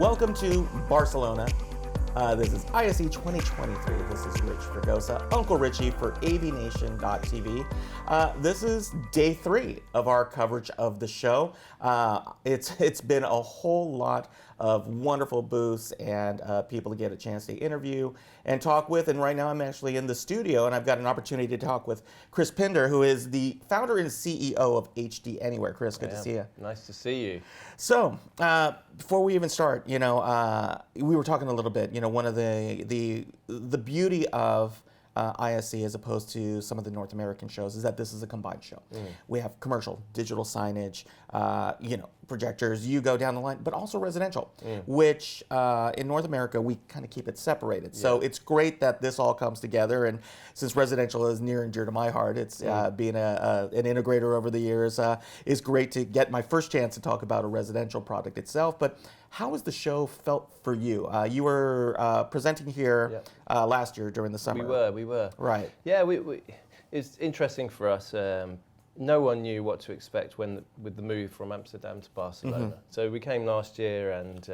Welcome to Barcelona. This is ISE 2023. This is Rich Fregosa, Uncle Richie for AVNation.tv. This is day 3 of our coverage of the show. It's been a whole lot of wonderful booths and people to get a chance to interview and talk with. And right now I'm actually in the studio and I've got an opportunity to talk with Chris Pinder, who is the founder and CEO of HDANYWHERE. Chris, good to see you. Nice to see you. So, before we even start, we were talking a little bit, one of the beauty of ISE as opposed to some of the North American shows is that this is a combined show. We have commercial, digital signage, projectors, you go down the line, but also residential, which in North America, we kind of keep it separated. So it's great that this all comes together. And since residential is near and dear to my heart, it's being an integrator over the years, is great to get my first chance to talk about a residential product itself. But how has the show felt for you? You were presenting here last year during the summer. We were. Right. Yeah, it's interesting for us. No one knew what to expect with the move from Amsterdam to Barcelona. So we came last year, and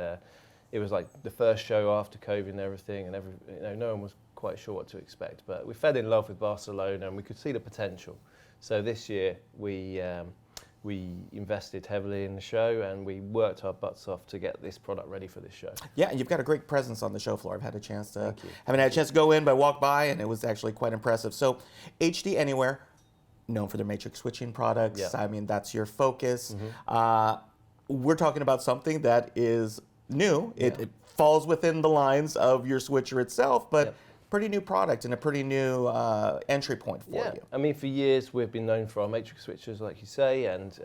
it was like the first show after COVID and everything, and no one was quite sure what to expect. But we fell in love with Barcelona, and we could see the potential. So this year we invested heavily in the show, and we worked our butts off to get this product ready for this show. Yeah, and you've got a great presence on the show floor. I've had a chance to, haven't had a chance to go in, but I walked by, and it was actually quite impressive. So HDANYWHERE, known for their matrix switching products. I mean, that's your focus. We're talking about something that is new. It falls within the lines of your switcher itself, but pretty new product and a pretty new entry point for you. I mean, for years we've been known for our matrix switchers, like you say, and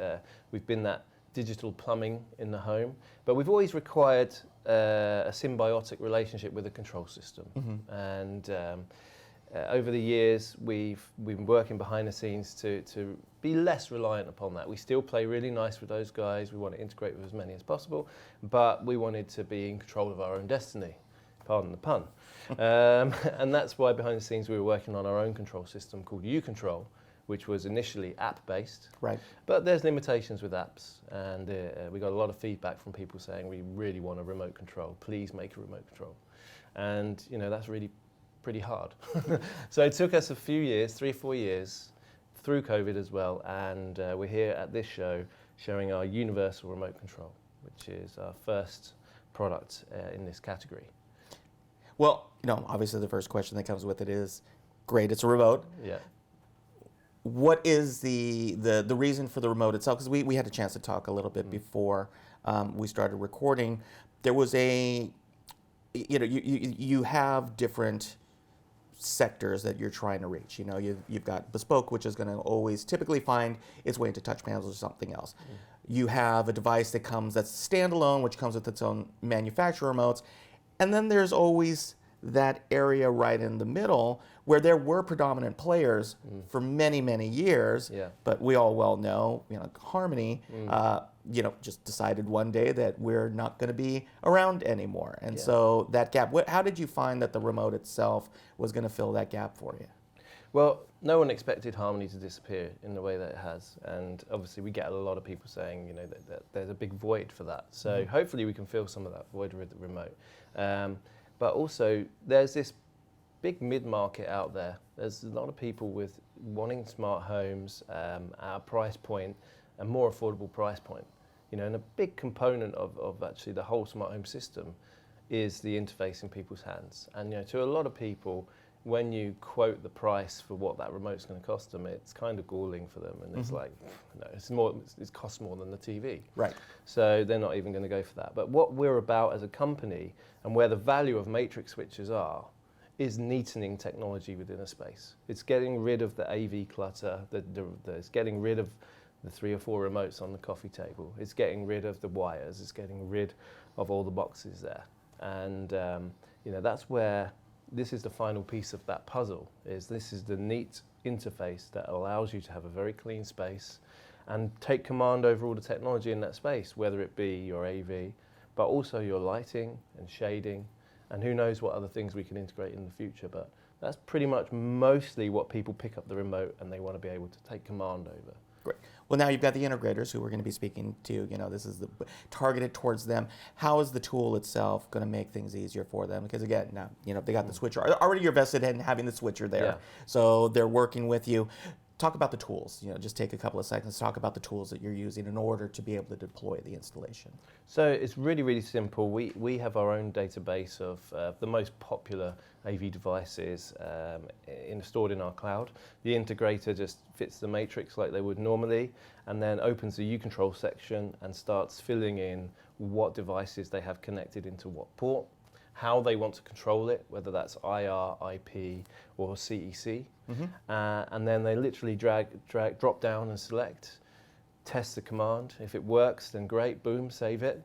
we've been that digital plumbing in the home. But we've always required a symbiotic relationship with the control system. And over the years, we've been working behind the scenes to be less reliant upon that. We still play really nice with those guys. We want to integrate with as many as possible, but we wanted to be in control of our own destiny. Pardon the pun. And that's why behind the scenes we were working on our own control system called U-Control, which was initially app-based. Right. But there's limitations with apps, and we got a lot of feedback from people saying, we really want a remote control. Please make a remote control. And that's really pretty hard. So it took us a few years, 3 or 4 years, through COVID as well, and we're here at this show showing our universal remote control, which is our first product in this category. Well, obviously the first question that comes with it is, great, it's a remote. Yeah. What is the reason for the remote itself? Because we had a chance to talk a little bit before we started recording. There was you have different sectors that you're trying to reach. You've got bespoke, which is going to always typically find its way into touch panels or something else. You have a device that's standalone, which comes with its own manufacturer remotes. And then there's always that area right in the middle where there were predominant players for many, many years. But we all well know, Harmony, just decided one day that we're not going to be around anymore. And so that gap, how did you find that the remote itself was going to fill that gap for you? Well, no one expected Harmony to disappear in the way that it has. And obviously we get a lot of people saying, that there's a big void for that. So hopefully we can fill some of that void with the remote. But also there's this big mid-market out there. There's a lot of people with wanting smart homes at a price point, a more affordable price point. And a big component of actually the whole smart home system is the interface in people's hands. And to a lot of people, when you quote the price for what that remote's going to cost them, it's kind of galling for them, and it's like, no, it costs more than the TV. Right. So they're not even going to go for that. But what we're about as a company, and where the value of matrix switches are, is neatening technology within a space. It's getting rid of the AV clutter. It's getting rid of the 3 or 4 remotes on the coffee table. It's getting rid of the wires. It's getting rid of all the boxes there. And that's where this is the final piece of that puzzle. This is the neat interface that allows you to have a very clean space and take command over all the technology in that space, whether it be your AV, but also your lighting and shading, and who knows what other things we can integrate in the future. But that's pretty much mostly what people pick up the remote and they want to be able to take command over. Great. Well, now you've got the integrators who we're going to be speaking to. This is targeted towards them. How is the tool itself going to make things easier for them? Because again, now they got the switcher. Already you're vested in having the switcher there, Yeah. so they're working with you. Talk about the tools. Just take a couple of seconds to talk about the tools that you're using in order to be able to deploy the installation. So it's really, really simple. We have our own database of the most popular AV devices installed in our cloud. The integrator just fits the matrix like they would normally, and then opens the U-Control section and starts filling in what devices they have connected into what port, how they want to control it, whether that's IR, IP, or CEC. And then they literally drop down and select, test the command. If it works, then great, boom, save it.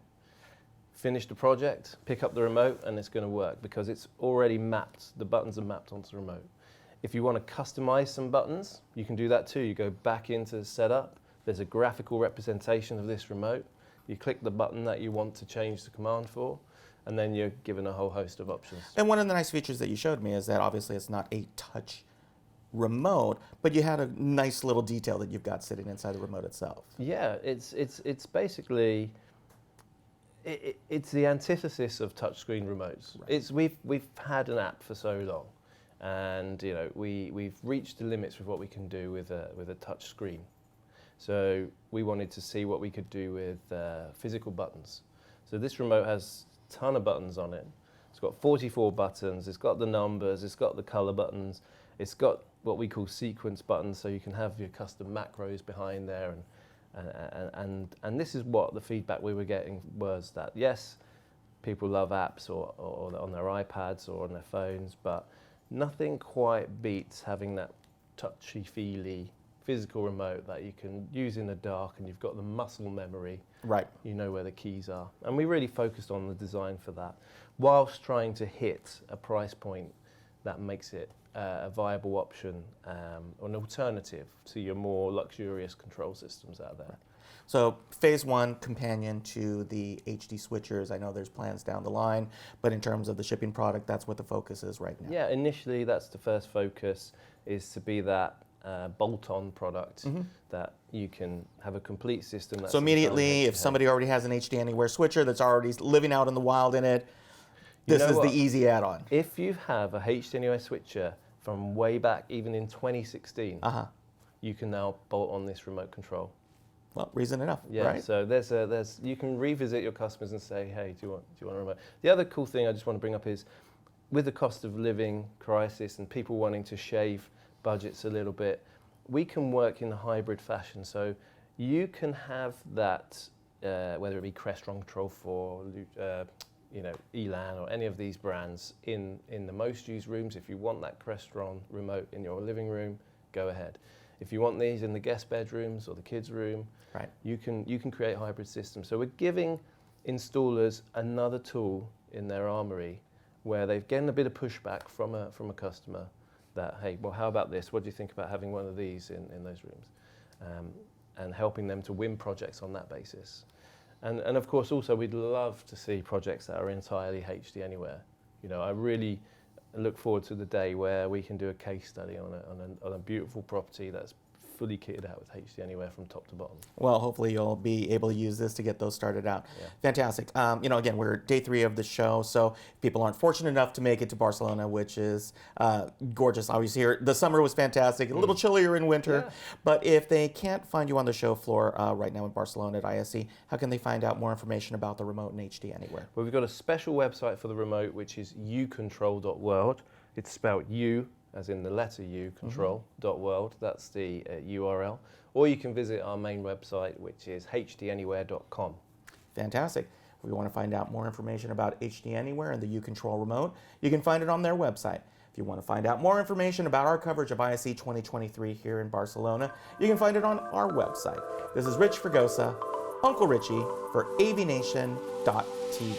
Finish the project, pick up the remote, and it's going to work because it's already mapped. The buttons are mapped onto the remote. If you want to customize some buttons, you can do that too. You go back into setup. There's a graphical representation of this remote. You click the button that you want to change the command for, and then you're given a whole host of options. And one of the nice features that you showed me is that obviously it's not a touch remote, but you had a nice little detail that you've got sitting inside the remote itself. Yeah, it's basically it's the antithesis of touchscreen remotes. Right. We've had an app for so long, and we've reached the limits with what we can do with a touch screen. So we wanted to see what we could do with physical buttons. So this remote has a ton of buttons on it. It's got 44 buttons. It's got the numbers. It's got the color buttons. It's got what we call sequence buttons, so you can have your custom macros behind there, and this is what the feedback we were getting was that yes, people love apps or on their iPads or on their phones, but nothing quite beats having that touchy-feely physical remote that you can use in the dark, and you've got the muscle memory. Right. You know where the keys are, and we really focused on the design for that, whilst trying to hit a price point that makes it a viable option, or an alternative to your more luxurious control systems out there. Right. So phase one, companion to the HD switchers. I know there's plans down the line, but in terms of the shipping product, that's what the focus is right now. Yeah, initially that's the first focus, is to be that bolt-on product that you can have a complete system. That's so immediately, if somebody already has an HDANYWHERE switcher that's already living out in the wild in it, this is the easy add-on. If you have a HDANYWHERE switcher from way back, even in 2016, you can now bolt on this remote control. Well, reason enough, yeah, right? So you can revisit your customers and say, hey, do you want a remote? The other cool thing I just want to bring up is, with the cost of living crisis and people wanting to shave budgets a little bit, we can work in a hybrid fashion. So you can have that, whether it be Crestron Control 4, Elan or any of these brands in the most used rooms. If you want that Crestron remote in your living room, go ahead. If you want these in the guest bedrooms or the kids' room, right, you can create hybrid systems. So we're giving installers another tool in their armory where they've getting a bit of pushback from a customer that, hey, well, how about this? What do you think about having one of these in those rooms? And helping them to win projects on that basis. And of course, also, we'd love to see projects that are entirely HDANYWHERE. I really look forward to the day where we can do a case study on a beautiful property that's fully kitted out with HDANYWHERE from top to bottom. Well, hopefully you'll be able to use this to get those started out. Yeah. Fantastic. Again, we're day 3 of the show, so if people aren't fortunate enough to make it to Barcelona, which is gorgeous. Obviously, here the summer was fantastic, a little chillier in winter, but if they can't find you on the show floor right now in Barcelona at ISE, how can they find out more information about the remote and HDANYWHERE? Well, we've got a special website for the remote, which is ucontrol.world. It's spelled U, as in the letter U, control.world. That's the URL. Or you can visit our main website, which is HDANYWHERE.com. Fantastic. If you want to find out more information about HDANYWHERE and the U-Control remote, you can find it on their website. If you want to find out more information about our coverage of ISE 2023 here in Barcelona, you can find it on our website. This is Rich Fregosa, Uncle Richie, for AVNation.tv.